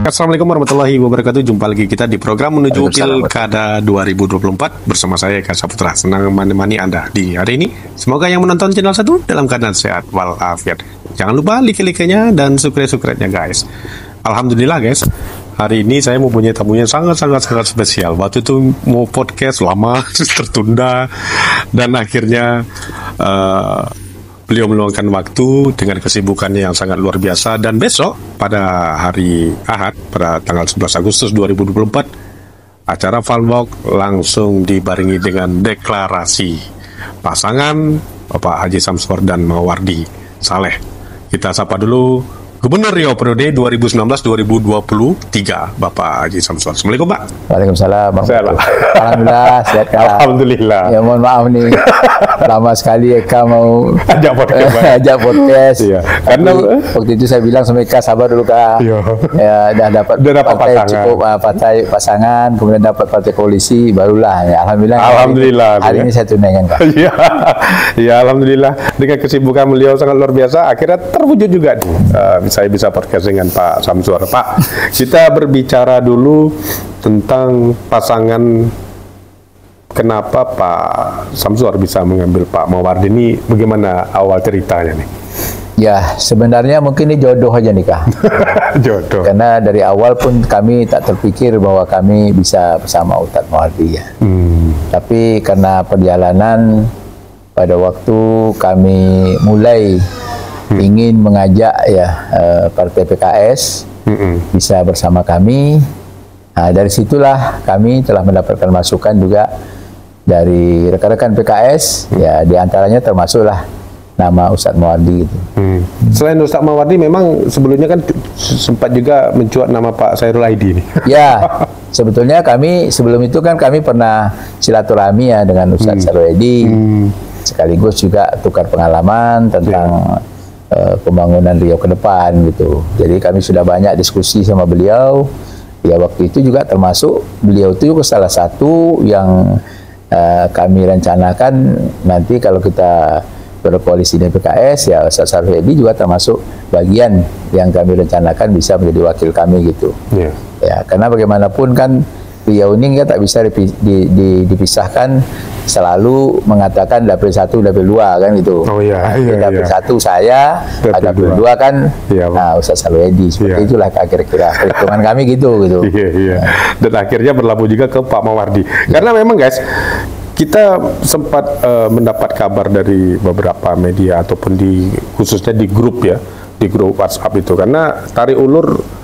Assalamualaikum warahmatullahi wabarakatuh. Jumpa lagi kita di program menuju Pilkada 2024 bersama saya Eka Saputra. Senang menemani Anda di hari ini. Semoga yang menonton channel 1 dalam keadaan sehat walafiat. Jangan lupa like-nya dan subscribe-nya guys. Alhamdulillah guys, hari ini saya mempunyai tamunya sangat spesial. Waktu itu mau podcast lama tertunda dan akhirnya beliau meluangkan waktu dengan kesibukannya yang sangat luar biasa. Dan besok pada hari Ahad pada tanggal 11 Agustus 2024 acara Falwalk langsung dibarengi dengan deklarasi pasangan Bapak Haji Samsuar dan Mawardi Saleh. Kita sapa dulu Gubernur Riau periode 2019-2023 Bapak Haji Samsuar. Assalamualaikum Pak. Waalaikumsalam. Sehat Pak. Alhamdulillah sehat Kak. Alhamdulillah. Ya mohon maaf nih, lama sekali Eka mau ajak podcast. Iya. Karena waktu itu saya bilang sama Eka sabar dulu Kak. Iya. Ya dapat partai pasangan. Cukup partai pasangan, kemudian dapat partai koalisi, barulah ya Alhamdulillah. Hari ini saya tunaikan Kak. Iya. Ya alhamdulillah dengan kesibukan beliau sangat luar biasa akhirnya terwujud juga. Saya bisa podcast dengan Pak Samsuar. Pak, kita berbicara dulu tentang pasangan. Kenapa Pak Samsuar bisa mengambil Pak Mawardi ini? Bagaimana awal ceritanya nih? Ya, sebenarnya mungkin ini jodoh aja nih Kak. Jodoh. Karena dari awal pun kami tak terpikir bahwa kami bisa bersama Ustadz Mawardi ya. Tapi karena perjalanan pada waktu kami mulai ingin mengajak ya partai PKS bisa bersama kami. Nah, dari situlah kami telah mendapatkan masukan juga dari rekan-rekan PKS, ya diantaranya termasuklah nama Ustadz Mawardi gitu. Selain Ustadz Mawardi, memang sebelumnya kan sempat juga mencuat nama Pak Sairul Aidi nih. Ya, sebetulnya kami sebelum itu kan kami pernah silaturahmi ya dengan Ustadz Sairul Aidi, sekaligus juga tukar pengalaman tentang pembangunan Riau ke depan gitu. Jadi kami sudah banyak diskusi sama beliau. Ya waktu itu juga termasuk beliau itu juga salah satu yang kami rencanakan nanti kalau kita berkoalisi dengan PKS ya Ustaz Sarfedi juga termasuk bagian yang kami rencanakan bisa menjadi wakil kami gitu. Ya karena bagaimanapun kan Riau ini tak bisa dipisahkan, selalu mengatakan dapil 1, dapil 2 kan gitu. Oh iya. Dapil 1 saya, dapil 2 kan nah Ustaz Sarwedi. Seperti itulah kira-kira perhitungan kami gitu. Iya. Dan akhirnya berlabuh juga ke Pak Mawardi. Karena memang guys, kita sempat mendapat kabar dari beberapa media ataupun khususnya di grup ya, di grup WhatsApp itu, karena tarik ulur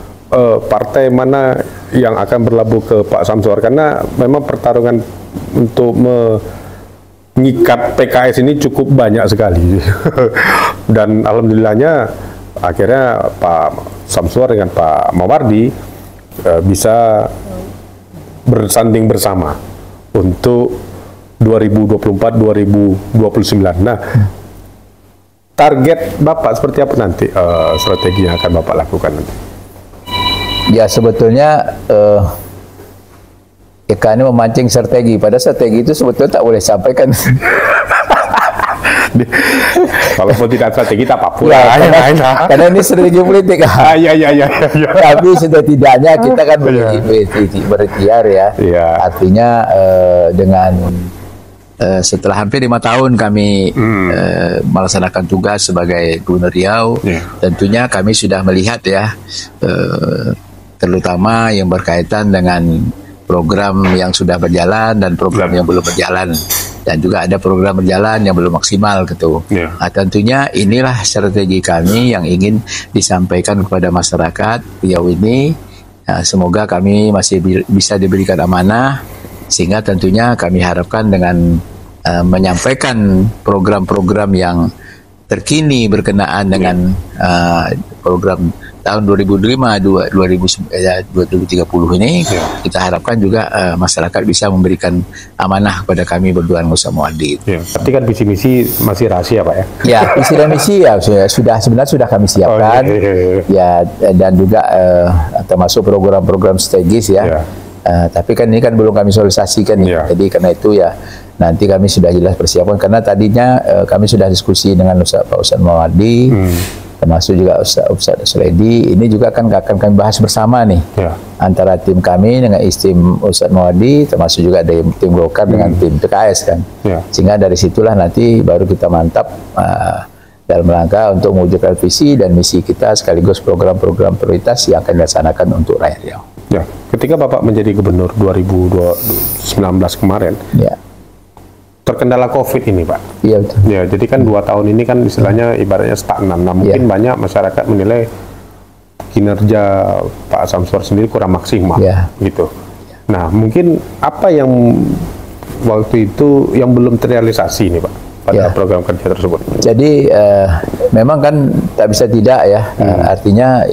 partai mana yang akan berlabuh ke Pak Samsuar, karena memang pertarungan untuk mengikat PKS ini cukup banyak sekali. Dan alhamdulillahnya akhirnya Pak Samsuar dengan Pak Mawardi bisa bersanding bersama untuk 2024-2029. Nah, target Bapak seperti apa nanti strategi yang akan Bapak lakukan nanti? Ya sebetulnya Eka ini memancing strategi. Pada strategi itu sebetulnya tak boleh sampaikan. Kalaupun tidak strategi tak apa-apa. Karena ini strategi politik. Iya. Tapi setidaknya kita kan berikhtiar ya. Artinya dengan setelah hampir 5 tahun kami melaksanakan tugas sebagai Gubernur Riau, tentunya kami sudah melihat ya, terutama yang berkaitan dengan program yang sudah berjalan dan program yang belum berjalan, dan juga ada program berjalan yang belum maksimal gitu. Nah, tentunya inilah strategi kami yang ingin disampaikan kepada masyarakat Riau ini. Semoga kami masih bisa diberikan amanah, sehingga tentunya kami harapkan dengan menyampaikan program-program yang terkini berkenaan dengan program tahun 2030 ini, kita harapkan juga masyarakat bisa memberikan amanah kepada kami berdua dengan Ustaz Mawardi. Tapi kan visi misi masih rahasia Pak ya? Ya, visi dan misi ya sebenarnya sudah kami siapkan. Ya, dan juga termasuk program-program strategis ya. Tapi kan ini kan belum kami sosialisasikan ya. Jadi karena itu ya nanti kami sudah jelas persiapan, karena tadinya kami sudah diskusi dengan Pak Ustaz Mawardi termasuk juga Ustaz Suredi. Ini juga akan kami bahas bersama nih, antara tim kami dengan tim Ustaz Muadi, termasuk juga dari tim Golkar dengan tim PKS kan. Sehingga dari situlah nanti baru kita mantap dalam rangka untuk mewujudkan visi dan misi kita sekaligus program-program prioritas yang akan dilaksanakan untuk rakyat Riau. Ya, ketika Bapak menjadi gubernur 2019 kemarin, terkendala COVID ini, Pak. Iya, betul. Ya, jadi kan 2 tahun ini kan istilahnya ibaratnya stagnan. Nah, mungkin banyak masyarakat menilai kinerja Pak Samsur sendiri kurang maksimal, gitu. Nah, mungkin apa yang waktu itu yang belum terrealisasi nih, Pak, pada program kerja tersebut? Jadi memang kan tak bisa tidak ya, artinya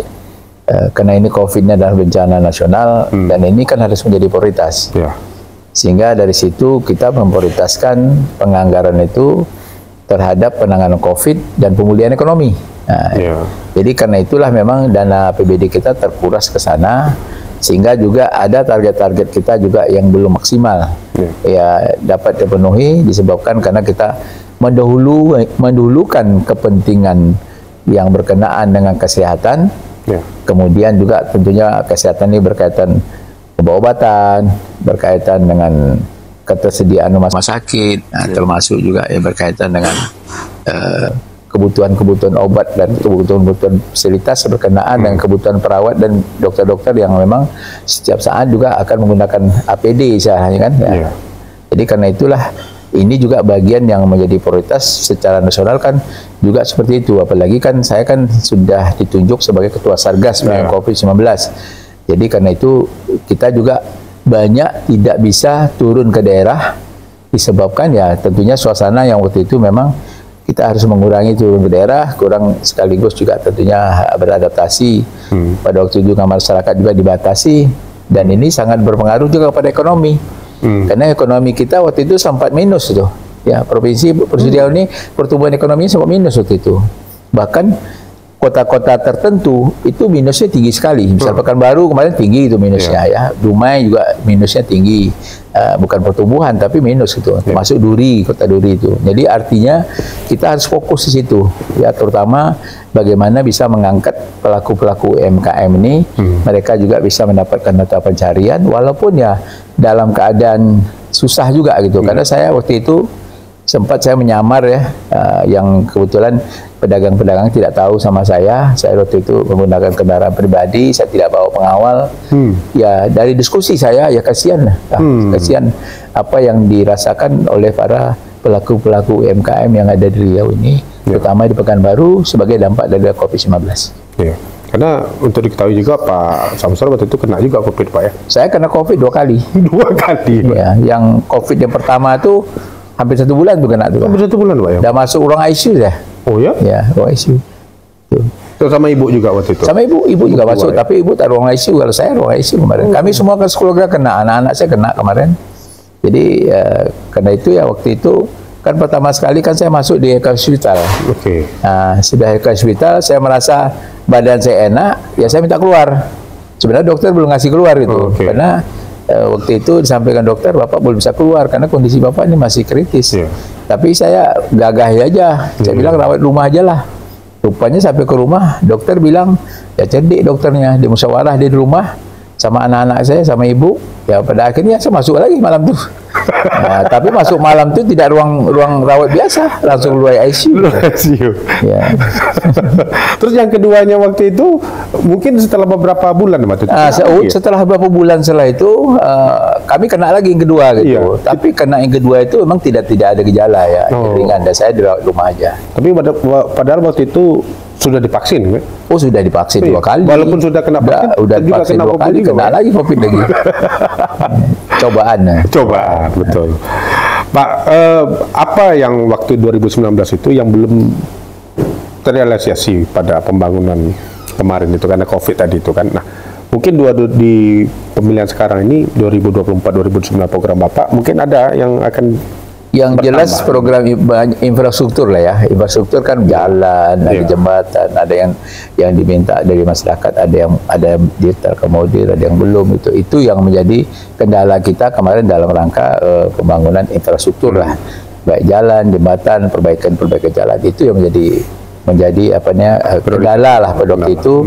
karena ini COVID-nya adalah bencana nasional dan ini kan harus menjadi prioritas. Sehingga dari situ kita memprioritaskan penganggaran itu terhadap penanganan COVID dan pemulihan ekonomi. Nah, jadi karena itulah memang dana APBD kita terkuras ke sana, sehingga juga ada target-target kita juga yang belum maksimal. Ya dapat dipenuhi disebabkan karena kita mendahulukan kepentingan yang berkenaan dengan kesehatan. Kemudian juga tentunya kesehatan ini berkaitan obat-obatan, berkaitan dengan ketersediaan rumah sakit, termasuk juga berkaitan dengan kebutuhan-kebutuhan obat dan kebutuhan-kebutuhan fasilitas berkenaan dengan kebutuhan perawat dan dokter-dokter yang memang setiap saat juga akan menggunakan APD kan. Jadi karena itulah ini juga bagian yang menjadi prioritas secara nasional kan juga seperti itu. Apalagi kan saya kan sudah ditunjuk sebagai Ketua Satgas COVID-19. Jadi karena itu kita juga banyak tidak bisa turun ke daerah disebabkan ya tentunya suasana yang waktu itu memang kita harus mengurangi turun ke daerah, kurang sekaligus juga tentunya beradaptasi. Pada waktu itu masyarakat juga dibatasi dan ini sangat berpengaruh juga pada ekonomi. Karena ekonomi kita waktu itu sempat minus itu. Ya, provinsi Riau ini pertumbuhan ekonominya sempat minus waktu itu. Bahkan kota-kota tertentu itu minusnya tinggi sekali. Misal Pekanbaru kemarin tinggi itu minusnya ya. Dumai juga minusnya tinggi. Bukan pertumbuhan tapi minus itu. Termasuk Duri, kota Duri itu. Jadi artinya kita harus fokus di situ. Ya, terutama bagaimana bisa mengangkat pelaku-pelaku UMKM ini. Mereka juga bisa mendapatkan mata pencarian walaupun ya dalam keadaan susah juga gitu. Karena saya waktu itu sempat saya menyamar ya, yang kebetulan pedagang-pedagang tidak tahu sama saya waktu itu menggunakan kendaraan pribadi, saya tidak bawa pengawal. Ya dari diskusi saya, ya kasihan kasihan apa yang dirasakan oleh para pelaku-pelaku UMKM yang ada di Riau ini, terutama di Pekanbaru sebagai dampak dari COVID-19. Karena untuk diketahui juga Pak Samsur waktu itu kena juga COVID, Pak ya? Saya kena COVID 2 kali. 2 kali? Ya, yang COVID yang pertama itu hampir 1 bulan tuh kena tuh. Hampir 1 bulan, Pak ya? Udah masuk ruang ICU ya. Oh ya? Ya, ruang ICU. Terus sama ibu juga waktu itu? Sama ibu juga masuk, tapi ibu tak ruang ICU, kalau saya ruang ICU kemarin. Kami semua ke keluarga kena, anak-anak saya kena kemarin. Jadi karena itu ya waktu itu kan pertama sekali kan saya masuk di Eka Hospital. Nah, sudah Eka Hospital saya merasa badan saya enak, ya saya minta keluar. Sebenarnya dokter belum ngasih keluar itu, karena waktu itu disampaikan dokter Bapak belum bisa keluar karena kondisi Bapak ini masih kritis. Tapi saya gagah aja, saya bilang rawat rumah aja lah. Rupanya sampai ke rumah dokter bilang ya cerdik dokternya, di musyawarah di rumah sama anak-anak saya sama ibu. Ya pada akhirnya saya masuk lagi malam tuh. Nah, tapi masuk malam itu tidak ruang rawat biasa, langsung luar ICU. Ya. Terus yang keduanya waktu itu mungkin setelah beberapa bulan, Pak. Setelah beberapa bulan setelah itu kami kena lagi yang kedua gitu. Tapi kena yang kedua itu memang tidak ada gejala ya, ringan, dan saya di rumah aja. Tapi padahal waktu itu sudah divaksin, kan? Oh, sudah divaksin 2 kali. Walaupun sudah kena vaksin, udah divaksin 2 kali, kena lagi COVID lagi. Cobaan, betul. Pak, apa yang waktu 2019 itu yang belum terrealisasi pada pembangunan kemarin itu karena COVID tadi itu kan? Nah, mungkin di pemilihan sekarang ini 2024-2029 program Bapak mungkin ada yang akan jelas program infrastruktur lah ya. Infrastruktur kan jalan, ada jembatan, ada yang diminta dari masyarakat, ada yang terkomodir, ada yang belum. Itu yang menjadi kendala kita kemarin dalam rangka pembangunan infrastruktur lah, baik jalan, jembatan, perbaikan jalan, itu yang menjadi menjadi kendala lah pada waktu itu,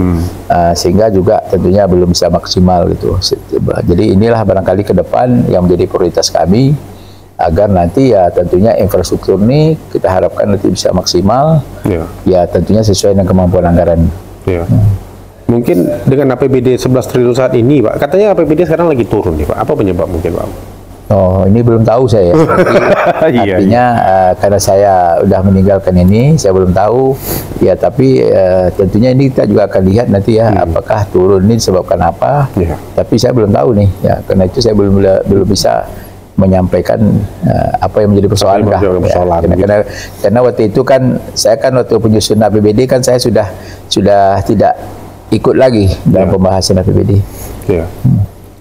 sehingga juga tentunya belum bisa maksimal gitu. Jadi inilah barangkali ke depan yang menjadi prioritas kami, agar nanti ya tentunya infrastruktur ini kita harapkan nanti bisa maksimal, ya tentunya sesuai dengan kemampuan anggaran. Mungkin dengan APBD 11 triliun saat ini, Pak, katanya APBD sekarang lagi turun nih, Pak. Apa penyebab mungkin, Pak? Oh, ini belum tahu saya. Artinya karena saya udah meninggalkan ini, saya belum tahu. Ya, tapi tentunya ini kita juga akan lihat nanti ya, apakah turun ini disebabkan apa. Tapi saya belum tahu nih. Ya, karena itu saya belum bisa menyampaikan apa yang menjadi persoalan. Karena waktu itu kan saya waktu penyusunan APBD kan saya sudah tidak ikut lagi dalam pembahasan APBD.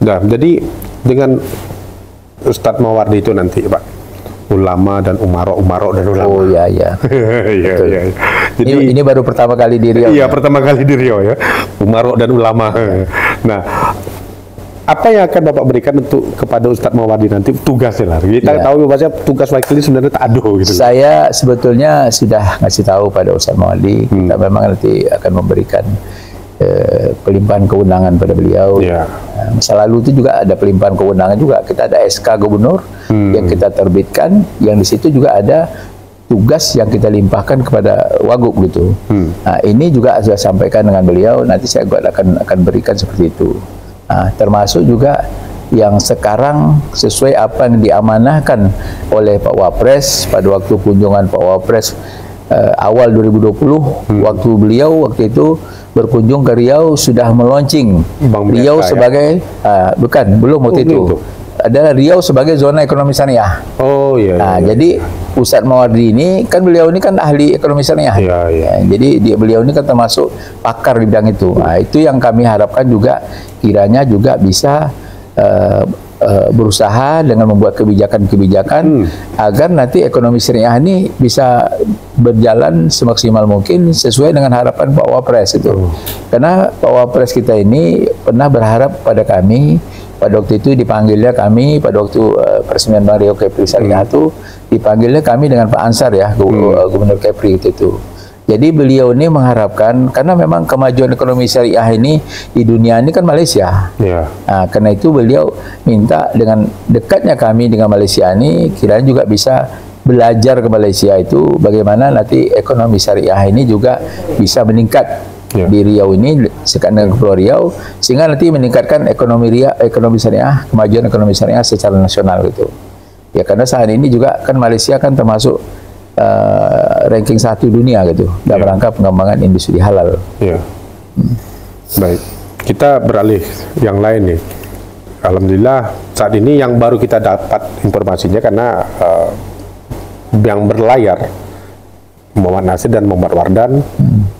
Nah, jadi dengan Ustadz Mawardi itu nanti, Pak, ulama dan umaro dan ulama. Oh iya. Jadi ini baru pertama kali di Riau. Iya, pertama kali di Riau ya. Umaro dan ulama. Nah, apa yang akan Bapak berikan untuk kepada Ustadz Mawardi nanti tugasnya lah? Kita tahu bahasanya tugas wakil ini sebenarnya tak ada gitu. Saya sebetulnya sudah ngasih tahu pada Ustadz Mawardi, kita memang nanti akan memberikan pelimpahan kewenangan pada beliau. Masa lalu itu juga ada pelimpahan kewenangan juga. Kita ada SK Gubernur yang kita terbitkan, yang di situ juga ada tugas yang kita limpahkan kepada Wagub gitu. Nah, ini juga sudah sampaikan dengan beliau. Nanti saya akan berikan seperti itu. Nah, termasuk juga yang sekarang sesuai apa yang diamanahkan oleh Pak Wapres pada waktu kunjungan Pak Wapres awal 2020, waktu beliau waktu itu berkunjung ke Riau sudah meluncing Riau sebagai belum waktu itu adalah Riau sebagai zona ekonomi syariah. Jadi Ustadz Mawardi ini kan beliau ini kan ahli ekonomi syariah. Jadi beliau ini kan termasuk pakar di bidang itu. Nah, itu yang kami harapkan juga kiranya juga bisa berusaha dengan membuat kebijakan-kebijakan agar nanti ekonomi syariah ini bisa berjalan semaksimal mungkin sesuai dengan harapan Pak Wapres itu. Karena Pak Wapres kita ini pernah berharap pada kami, pada waktu itu dipanggilnya kami pada waktu peresmian Bank Riau Kepri Syariah itu dipanggilnya kami dengan Pak Ansar ya, Gubernur Kepri itu. Jadi beliau ini mengharapkan, karena memang kemajuan ekonomi syariah ini di dunia ini kan Malaysia. Nah, karena itu beliau minta dengan dekatnya kami dengan Malaysia ini, kiranya juga bisa belajar ke Malaysia itu bagaimana nanti ekonomi syariah ini juga bisa meningkat di Riau ini, sekarang Kepulauan Riau, sehingga nanti meningkatkan ekonomi syariah, kemajuan ekonomi syariah secara nasional gitu. Ya, karena saat ini juga kan Malaysia kan termasuk ranking 1 dunia gitu dalam rangka pengembangan industri halal. Baik, kita beralih yang lain nih. Alhamdulillah saat ini yang baru kita dapat informasinya karena yang berlayar Muhammad Nasir dan Muhammad Wardan,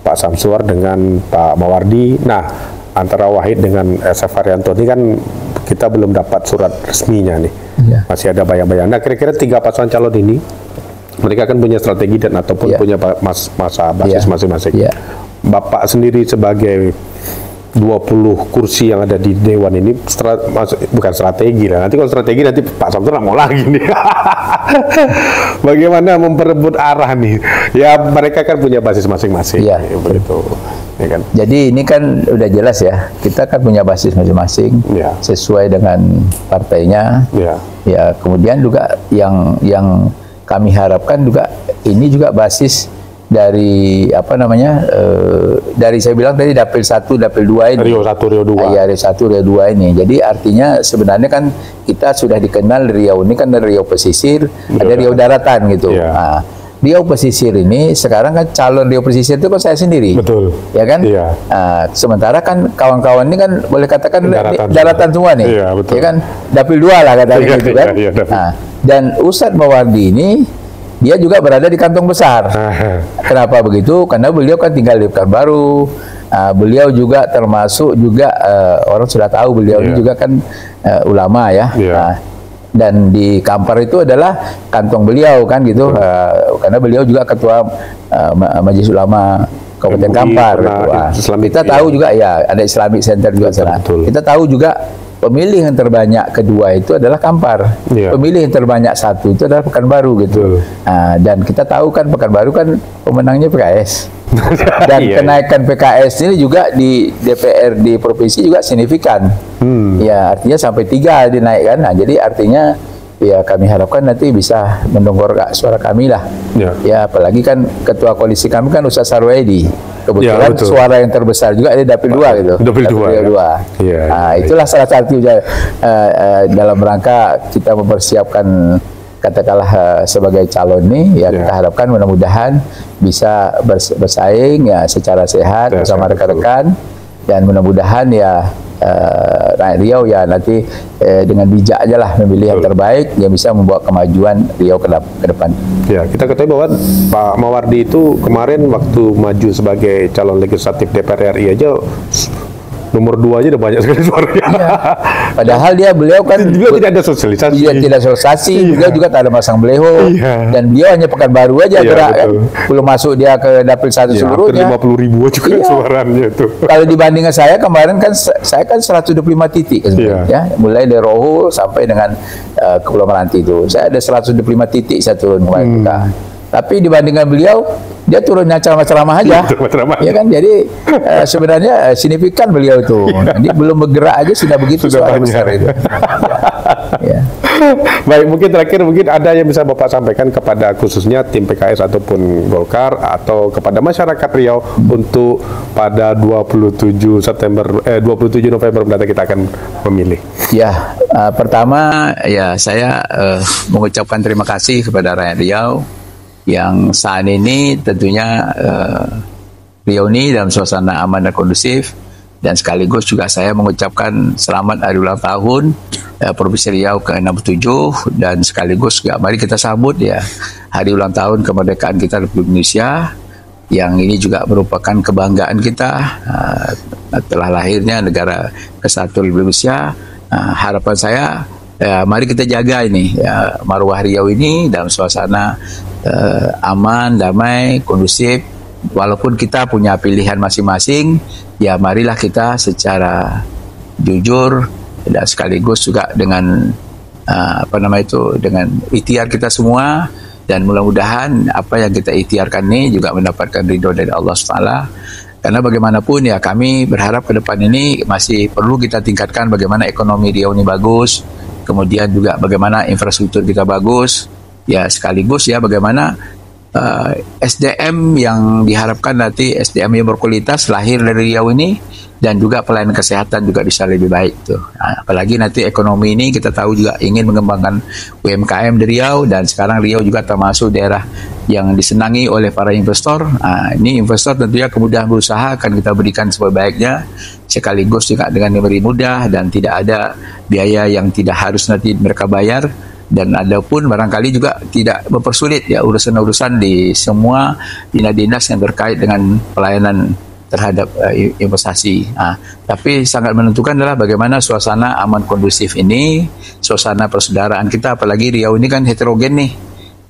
Pak Samsuar dengan Pak Mawardi. Nah, antara Wahid dengan SF Haryanto ini kan kita belum dapat surat resminya nih. Masih ada bayang-bayang. Nah, kira-kira 3 pasangan calon ini mereka kan punya strategi dan ataupun punya masa basis masing-masing. Bapak sendiri sebagai 20 kursi yang ada di Dewan ini bukan strategi lah. Nanti kalau strategi nanti Pak Samsul mau lagi nih. Bagaimana memperebut arah nih? Ya mereka kan punya basis masing-masing. Begitu. Ya kan? Jadi ini kan udah jelas ya. Kita kan punya basis masing-masing sesuai dengan partainya. Ya kemudian juga yang kami harapkan juga ini juga basis dari dari saya bilang tadi dapil 1, dapil 2 ini. Riau 1, Riau 2. Riau 1, Riau 2 ini. Jadi artinya sebenarnya kan kita sudah dikenal Riau ini kan dari Riau pesisir, ada Riau daratan gitu. Nah, Riau pesisir ini sekarang kan calon Riau pesisir itu kan saya sendiri. Betul. Ya kan? Nah, sementara kan kawan-kawan ini kan boleh katakan daratan semua nih. Betul. Ya kan? Dapil 2 lah katanya gitu kan. Nah, dan Ustadz Mawardi ini dia juga berada di kantong besar. Kenapa begitu? Karena beliau kan tinggal di Pekanbaru. Beliau juga termasuk juga orang sudah tahu beliau ini juga kan ulama ya. Dan di Kampar itu adalah kantong beliau kan gitu. Karena beliau juga ketua Majelis Ulama Kabupaten Kampar. Gitu. Kita tahu juga ya ada Islamic Center juga sana. Kita tahu juga pemilih yang terbanyak kedua itu adalah Kampar. Pemilih yang terbanyak satu itu adalah Pekanbaru gitu. Dan kita tahu kan Pekanbaru kan pemenangnya PKS. Dan kenaikan PKS ini juga di DPR di provinsi juga signifikan. Ya, artinya sampai 3 dinaikkan. Nah, jadi artinya ya kami harapkan nanti bisa mendongkrak suara kami lah. Ya, apalagi kan ketua koalisi kami kan Ustaz Sarwedi. Kebetulan suara yang terbesar juga ada Dapil 2 gitu. Dapil 2. Nah, itulah salah satu dalam rangka kita mempersiapkan katakanlah sebagai calon nih, ya kita harapkan mudah-mudahan bisa bersaing ya secara sehat bersama rekan-rekan, dan mudah-mudahan ya rakyat Riau ya nanti dengan bijak aja lah memilih yang terbaik yang bisa membawa kemajuan Riau ke depan. Ya, kita ketahui bahwa Pak Mawardi itu kemarin waktu maju sebagai calon legislatif DPR RI aja nomor 2 aja udah banyak sekali suaranya. Padahal beliau kan juga tidak ada sosialisasi. Dia tidak sosialisasi, beliau juga tak ada masang beleho. Dan beliau hanya Pekanbaru aja gerak kan. Belum masuk dia ke Dapil 1 seluruhnya. 50.000 juga suaranya itu. Kalau dibandingkan saya kemarin kan saya kan 125 titik ya. Mulai dari Rohul sampai dengan Kepulauan Meranti itu. Saya ada 125 titik saya turun kemarin. Tapi dibandingkan beliau, dia turunnya ceramah-ceramah aja. Ya kan, jadi sebenarnya signifikan beliau itu. Jadi belum bergerak aja sudah begitu suara besar itu. Ya. Baik, mungkin terakhir ada yang bisa Bapak sampaikan kepada khususnya tim PKS ataupun Golkar atau kepada masyarakat Riau untuk pada 27 November mendatang kita akan memilih. Ya, pertama ya saya mengucapkan terima kasih kepada rakyat Riau yang saat ini tentunya Riau ini dalam suasana aman dan kondusif, dan sekaligus juga saya mengucapkan selamat hari ulang tahun Provinsi Riau ke-67, dan sekaligus juga mari kita sambut ya hari ulang tahun kemerdekaan kita Republik Indonesia, yang ini juga merupakan kebanggaan kita telah lahirnya negara kesatuan Republik Indonesia. Harapan saya mari kita jaga ini marwah Riau ini dalam suasana aman, damai, kondusif. Walaupun kita punya pilihan masing-masing, ya marilah kita secara jujur dan sekaligus juga dengan dengan ikhtiar kita semua, dan mudah-mudahan apa yang kita ikhtiarkan ini juga mendapatkan ridho dari Allah SWT. Karena bagaimanapun ya kami berharap ke depan ini masih perlu kita tingkatkan bagaimana ekonomi Riau ini bagus, kemudian juga bagaimana infrastruktur kita bagus, ya sekaligus ya bagaimana SDM yang diharapkan nanti SDM yang berkualitas lahir dari Riau ini, dan juga pelayanan kesehatan juga bisa lebih baik tuh. Nah, apalagi nanti ekonomi ini kita tahu juga ingin mengembangkan UMKM di Riau, dan sekarang Riau juga termasuk daerah yang disenangi oleh para investor. Nah, ini investor tentunya kemudahan berusaha akan kita berikan sebaik-baiknya, sekaligus juga dengan memberi mudah dan tidak ada biaya yang tidak harus nanti mereka bayar. Dan ada pun barangkali juga tidak mempersulit ya urusan-urusan di semua dinas-dinas yang terkait dengan pelayanan terhadap investasi. Tapi sangat menentukan adalah bagaimana suasana aman kondusif ini, suasana persaudaraan kita, apalagi Riau ini kan heterogen nih.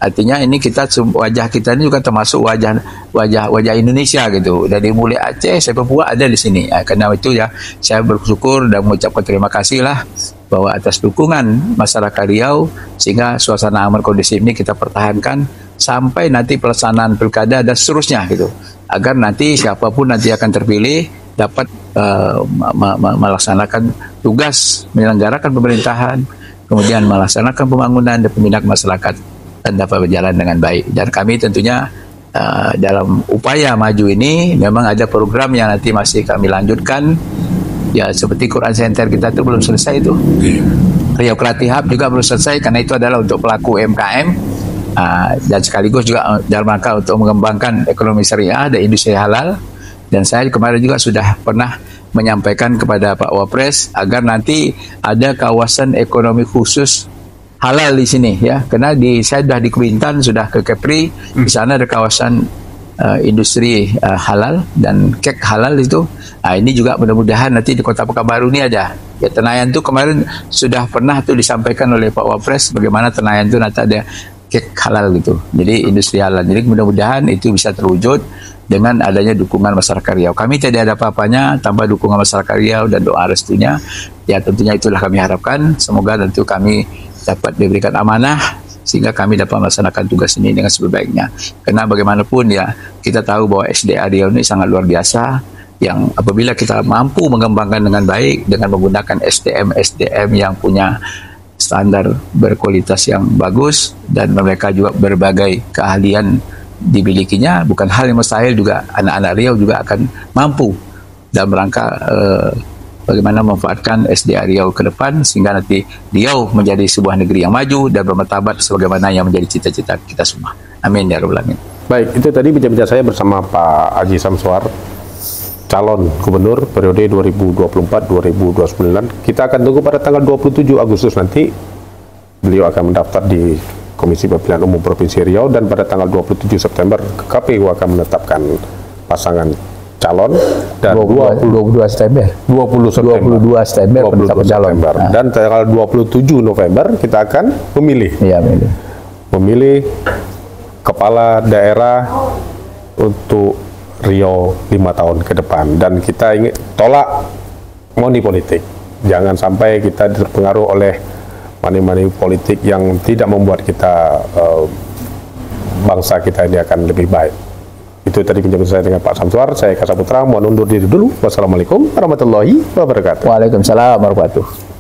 Artinya ini wajah kita ini juga termasuk wajah Indonesia gitu. Dari mulai Aceh sampai Papua ada di sini. Karena itu ya saya bersyukur dan mengucapkan terima kasih lah bahwa atas dukungan masyarakat Riau, sehingga suasana aman kondusif ini kita pertahankan sampai nanti pelaksanaan pilkada dan seterusnya gitu, agar nanti siapapun nanti akan terpilih dapat melaksanakan tugas menyelenggarakan pemerintahan, kemudian melaksanakan pembangunan dan pembinaan masyarakat, dan dapat berjalan dengan baik. Dan kami tentunya dalam upaya maju ini memang ada program yang nanti masih kami lanjutkan. Ya seperti Quran Center kita itu belum selesai itu. Riau Creative Hub juga belum selesai, karena itu adalah untuk pelaku UMKM, dan sekaligus juga dalam rangka untuk mengembangkan ekonomi syariah dan industri halal. Dan saya kemarin juga sudah pernah menyampaikan kepada Pak Wapres agar nanti ada kawasan ekonomi khusus halal di sini ya, karena saya sudah di Kuintan, sudah ke Kepri, di sana ada kawasan industri halal dan kek halal itu. Ini juga mudah-mudahan nanti di Kota Pekanbaru ini ada. Ya, Tenayan itu kemarin sudah pernah tuh disampaikan oleh Pak Wapres bagaimana Tenayan itu nanti ada kek halal gitu. Jadi industri halal. Jadi mudah-mudahan itu bisa terwujud dengan adanya dukungan masyarakat Riau. Kami tidak ada apa-apanya tanpa dukungan masyarakat Riau dan doa restunya. Ya tentunya itulah kami harapkan. Semoga tentu kami dapat diberikan amanah sehingga kami dapat melaksanakan tugas ini dengan sebaik-baiknya. Karena bagaimanapun ya kita tahu bahwa SDA Riau ini sangat luar biasa. Yang apabila kita mampu mengembangkan dengan baik dengan menggunakan SDM yang punya standar berkualitas yang bagus dan mereka juga berbagai keahlian dimilikinya, bukan hal yang mustahil juga anak-anak Riau juga akan mampu dalam rangka bagaimana memanfaatkan SDA Riau ke depan sehingga nanti Riau menjadi sebuah negeri yang maju dan bermartabat sebagaimana yang menjadi cita-cita kita semua. Amin ya rabbal alamin. Baik, itu tadi bincang-bincang saya bersama Pak Haji Samsuar, calon gubernur periode 2024-2029. Kita akan tunggu pada tanggal 27 Agustus nanti. Beliau akan mendaftar di Komisi Pemilihan Umum Provinsi Riau dan pada tanggal 27 September KPU akan menetapkan pasangan calon dan 22 September 22 September dan tanggal 27 November kita akan memilih. Iya, memilih kepala daerah untuk Riau 5 tahun ke depan, dan kita ingin tolak money politik. Jangan sampai kita terpengaruh oleh money politik yang tidak membuat kita bangsa kita ini akan lebih baik. Itu tadi penjelasan saya dengan Pak Samsuar. Saya Kasa Putra mohon undur diri dulu. Wassalamualaikum warahmatullahi wabarakatuh. Waalaikumsalam warahmatullahi wabarakatuh.